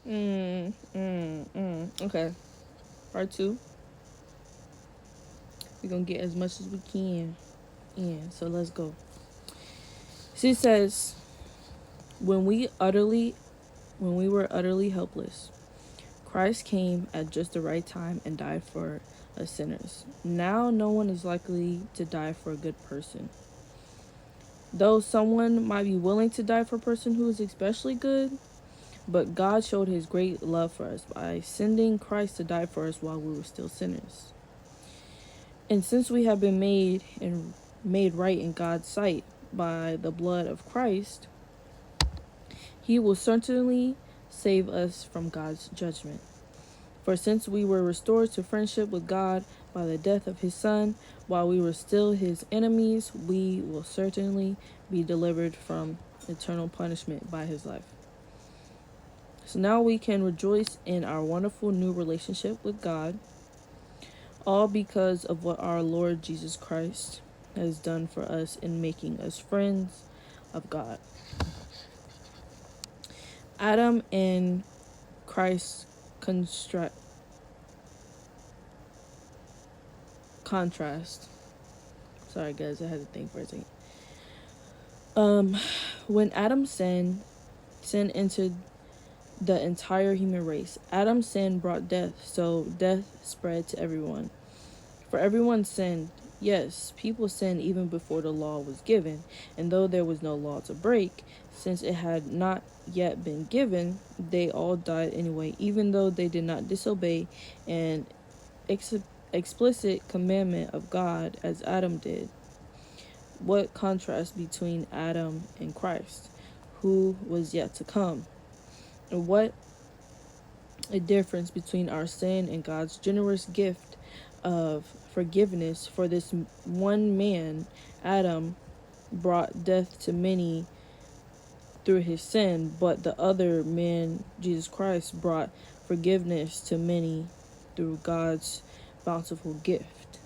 Okay. Part two. We're gonna get as much as we can in. So let's go. She says, when we were utterly helpless, Christ came at just the right time and died for us sinners. Now no one is likely to die for a good person. Though someone might be willing to die for a person who is especially good, but God showed his great love for us by sending Christ to die for us while we were still sinners. And since we have been made right in God's sight by the blood of Christ, he will certainly save us from God's judgment. For since we were restored to friendship with God by the death of his Son, while we were still his enemies, we will certainly be delivered from eternal punishment by his life. So now we can rejoice in our wonderful new relationship with God, all because of what our Lord Jesus Christ has done for us in making us friends of God. Adam and Christ contrast. Sorry guys, I had to think for a second. When Adam sin entered the entire human race. Adam's sin brought death, so death spread to everyone. For everyone sinned. Yes, people sinned even before the law was given, and though there was no law to break, since it had not yet been given, they all died anyway, even though they did not disobey an explicit commandment of God as Adam did. What contrast between Adam and Christ, who was yet to come? And what a difference between our sin and God's generous gift of forgiveness. For this one man, Adam, brought death to many through his sin, but the other man, Jesus Christ, brought forgiveness to many through God's bountiful gift.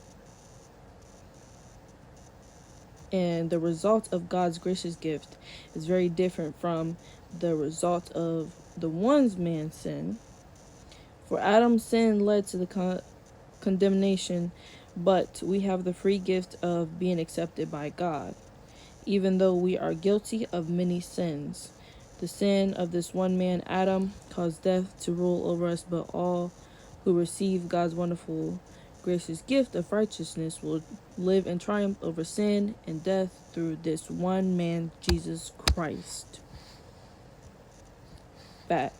And the result of God's gracious gift is very different from the result of the one man's sin. For Adam's sin led to the condemnation, but we have the free gift of being accepted by God, even though we are guilty of many sins. The sin of this one man, Adam, caused death to rule over us, but all who receive God's wonderful, gracious gift of righteousness will live in triumph over sin and death through this one man, Jesus Christ. Fact.